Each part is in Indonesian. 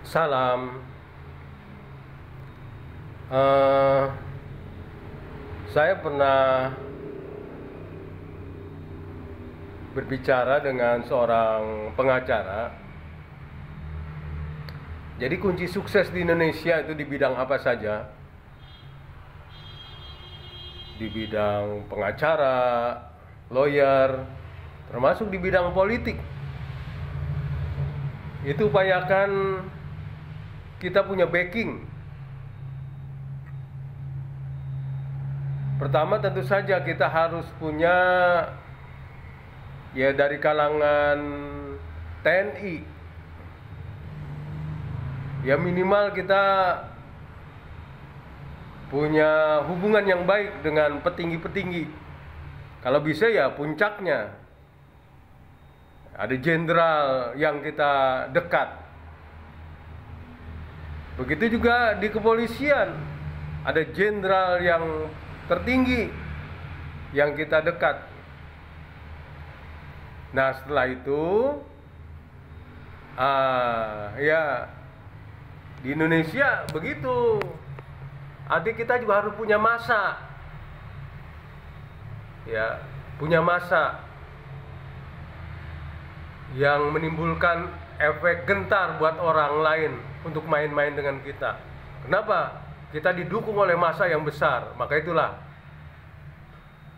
Salam. Eh, saya pernah berbicara dengan seorang pengacara. Jadi kunci sukses di Indonesia itu di bidang apa saja? Di bidang pengacara, lawyer, termasuk di bidang politik. Itu upayakan kita punya backing. Pertama tentu saja kita harus punya ya dari kalangan TNI. Ya minimal kita punya hubungan yang baik dengan petinggi-petinggi. Kalau bisa ya puncaknya ada jenderal yang kita dekat. Begitu juga di kepolisian, ada jenderal yang tertinggi yang kita dekat. Nah setelah itu ya di Indonesia begitu. Adik kita juga harus punya masa. Ya, punya masa yang menimbulkan efek gentar buat orang lain untuk main-main dengan kita. Kenapa? Kita didukung oleh massa yang besar. Maka itulah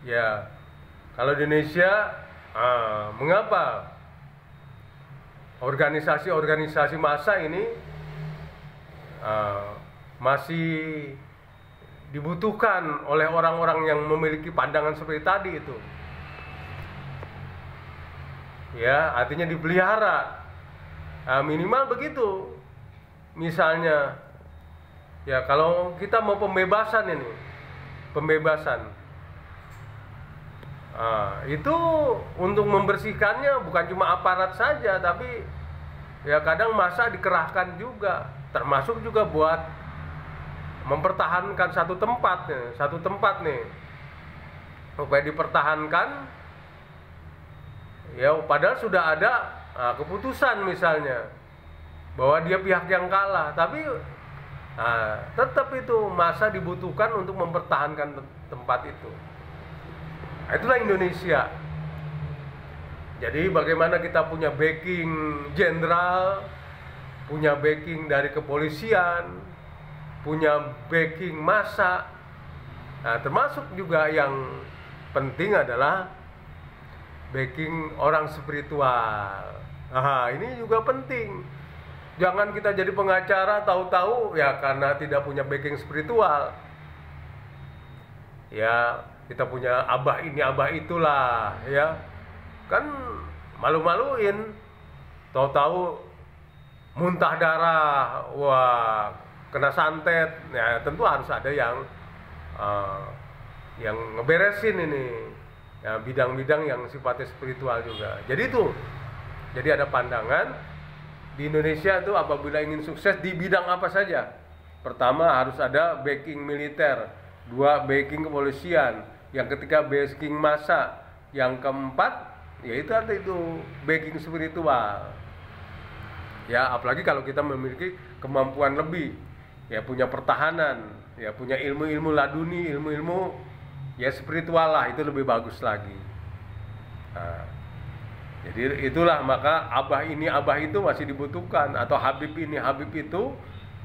ya, kalau di Indonesia mengapa organisasi-organisasi massa ini masih dibutuhkan oleh orang-orang yang memiliki pandangan seperti tadi itu. Ya, artinya dipelihara. Minimal begitu. Misalnya, ya kalau kita mau pembebasan ini, pembebasan, itu untuk membersihkannya bukan cuma aparat saja, tapi ya kadang massa dikerahkan juga, termasuk juga buat mempertahankan satu tempat nih, supaya dipertahankan. Ya padahal sudah ada keputusan misalnya bahwa dia pihak yang kalah, tapi tetap itu massa dibutuhkan untuk mempertahankan tempat itu. Itulah Indonesia. Jadi bagaimana kita punya backing jenderal, punya backing dari kepolisian, punya backing massa. Termasuk juga yang penting adalah backing orang spiritual. Ini juga penting. Jangan kita jadi pengacara tahu-tahu ya karena tidak punya backing spiritual. Ya, kita punya abah ini, abah itulah, ya. Kan malu-maluin. Tahu-tahu muntah darah, wah, kena santet. Ya, tentu harus ada yang ngeberesin ini. Ya, bidang-bidang yang sifatnya spiritual juga. Jadi itu. Jadi ada pandangan di Indonesia itu apabila ingin sukses di bidang apa saja. Pertama harus ada backing militer, dua backing kepolisian, yang ketiga backing massa, yang keempat yaitu ada itu backing spiritual. Ya, apalagi kalau kita memiliki kemampuan lebih, ya punya pertahanan, ya punya ilmu-ilmu laduni, ilmu-ilmu ya spiritual lah, itu lebih bagus lagi. Jadi itulah, maka abah ini abah itu masih dibutuhkan, atau habib ini habib itu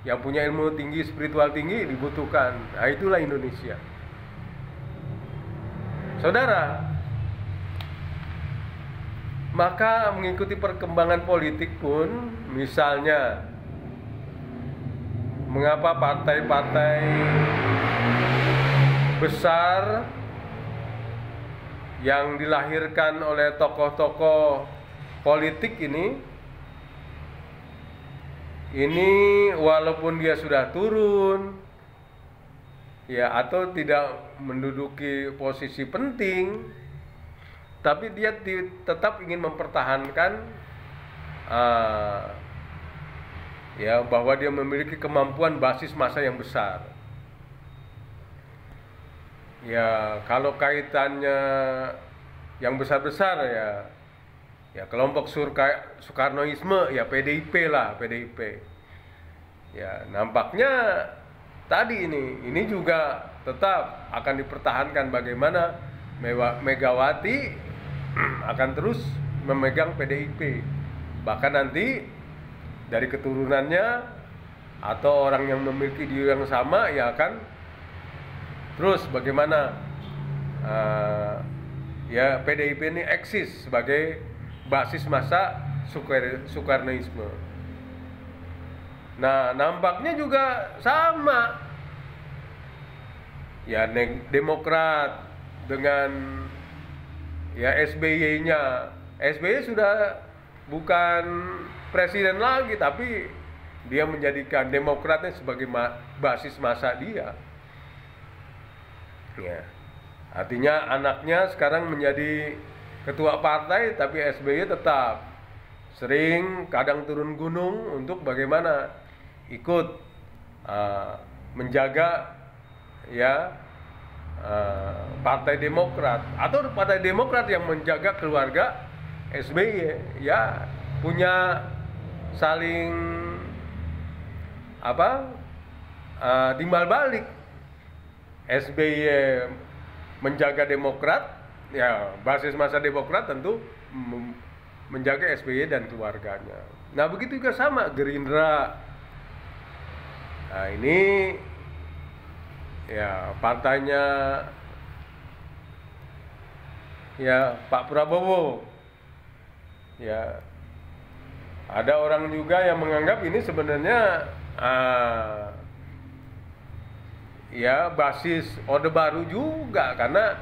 yang punya ilmu tinggi, spiritual tinggi dibutuhkan. Nah itulah Indonesia. Saudara, maka mengikuti perkembangan politik pun, misalnya mengapa partai-partai besar yang dilahirkan oleh tokoh-tokoh politik ini walaupun dia sudah turun ya atau tidak menduduki posisi penting, tapi dia tetap ingin mempertahankan ya bahwa dia memiliki kemampuan basis massa yang besar. Ya kalau kaitannya yang besar-besar ya kelompok Soekarnoisme ya PDIP lah, PDIP. Ya, nampaknya tadi ini juga tetap akan dipertahankan bagaimana Megawati akan terus memegang PDIP. Bahkan nanti dari keturunannya atau orang yang memiliki diri yang sama ya akan terus bagaimana ya PDIP ini eksis sebagai basis massa Soekarnoisme. Nah, nampaknya juga sama. Ya, Demokrat dengan ya SBY-nya. SBY sudah bukan presiden lagi, tapi dia menjadikan Demokratnya sebagai basis massa dia. Ya. Artinya anaknya sekarang menjadi ketua partai, tapi SBY tetap sering kadang turun gunung untuk bagaimana ikut menjaga ya Partai Demokrat, atau Partai Demokrat yang menjaga keluarga SBY, ya punya saling timbal balik. SBY menjaga Demokrat, ya basis massa Demokrat tentu menjaga SBY dan keluarganya. Nah, begitu juga sama Gerindra. Nah, ini ya partainya ya Pak Prabowo. Ya, ada orang juga yang menganggap ini sebenarnya ya basis Orde Baru juga, karena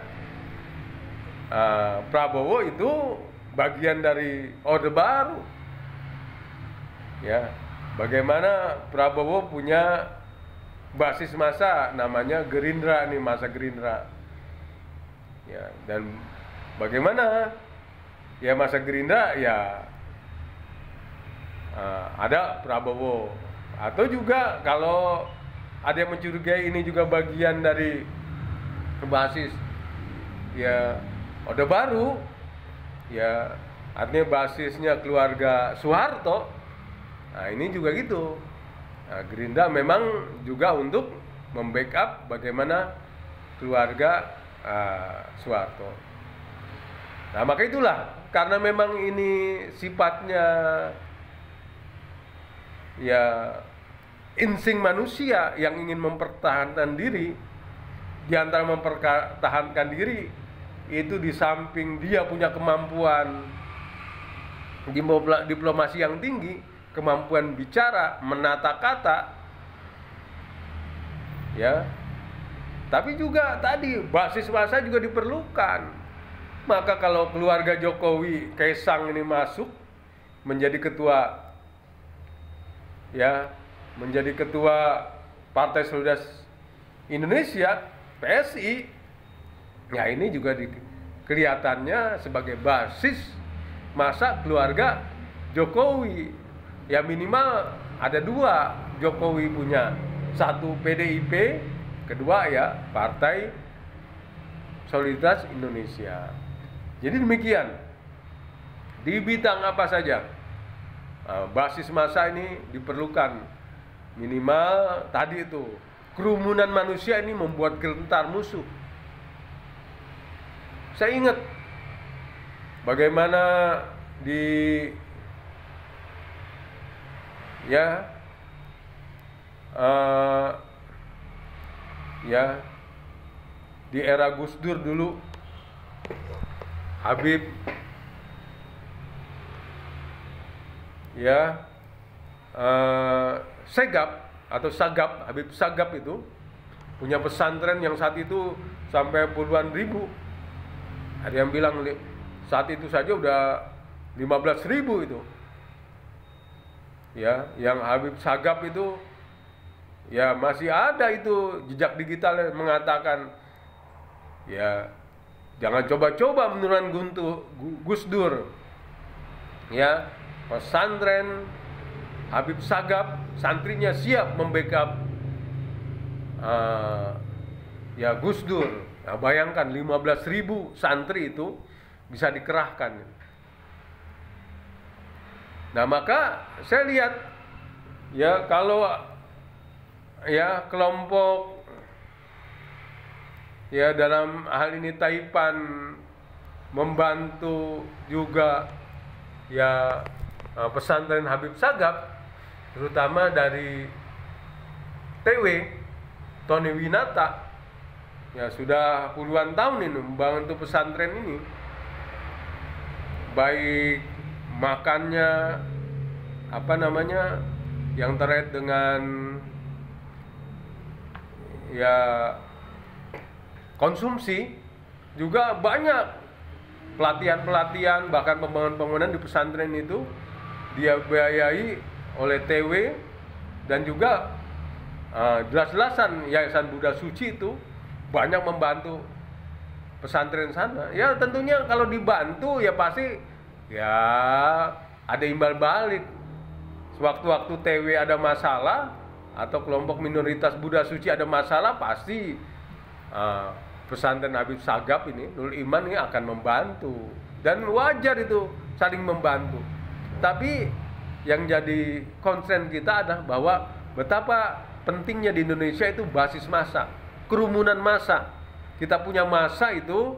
Prabowo itu bagian dari Orde Baru. Ya, bagaimana Prabowo punya basis massa namanya Gerindra nih, massa Gerindra. Ya, dan bagaimana ya massa Gerindra ya ada Prabowo. Atau juga kalau ada yang mencurigai ini juga bagian dari basis ya Orde Baru, ya artinya basisnya keluarga Soeharto. Nah, ini juga gitu. Nah, Gerindra memang juga untuk membackup bagaimana keluarga Soeharto. Nah, maka itulah, karena memang ini sifatnya ya insting manusia yang ingin mempertahankan diri. Di antara mempertahankan diri itu, di samping dia punya kemampuan diplomasi yang tinggi, kemampuan bicara, menata kata, ya, tapi juga tadi basis massa juga diperlukan. Maka kalau keluarga Jokowi, Kaisang ini masuk menjadi ketua, ya, menjadi ketua Partai Solidaritas Indonesia (PSI), ya ini juga kelihatannya sebagai basis massa keluarga Jokowi. Ya minimal ada dua, Jokowi punya, satu PDIP, kedua ya Partai Solidaritas Indonesia. Jadi demikian, di bidang apa saja basis massa ini diperlukan. Minimal tadi itu, kerumunan manusia ini membuat gentar musuh. Saya ingat bagaimana di ya di era Gus Dur dulu, Habib ya Sagap, Habib Sagap itu punya pesantren yang saat itu sampai puluhan ribu. Ada yang bilang saat itu saja udah 15.000 itu. Ya, yang Habib Sagap itu ya masih ada itu jejak digital yang mengatakan ya jangan coba-coba menurunkan Gus Dur. Ya, pesantren Habib Sagap, santrinya siap membackup ya Gus Dur. Nah, bayangkan 15.000 santri itu bisa dikerahkan. Nah, maka saya lihat ya kalau ya kelompok, ya dalam hal ini Taipan membantu juga ya pesantren Habib Sagaf, terutama dari TW Tony Winata, ya sudah puluhan tahun ini membantu pesantren ini, baik makannya yang terkait dengan ya konsumsi, juga banyak pelatihan-pelatihan, bahkan pembangunan di pesantren itu dia biayai oleh TW, dan juga jelas-jelasan Yayasan Buddha Suci itu banyak membantu pesantren sana. Ya tentunya kalau dibantu ya pasti ya ada imbal balik. Sewaktu-waktu TW ada masalah atau kelompok minoritas Buddha Suci ada masalah, pasti pesantren Habib Sagaf ini, Nurul Iman ini akan membantu, dan wajar itu saling membantu. Tapi yang jadi concern kita adalah bahwa betapa pentingnya di Indonesia itu basis massa, kerumunan massa. Kita punya massa itu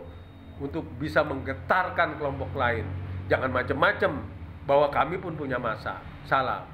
untuk bisa menggetarkan kelompok lain. Jangan macam-macam bahwa kami pun punya massa. Salah.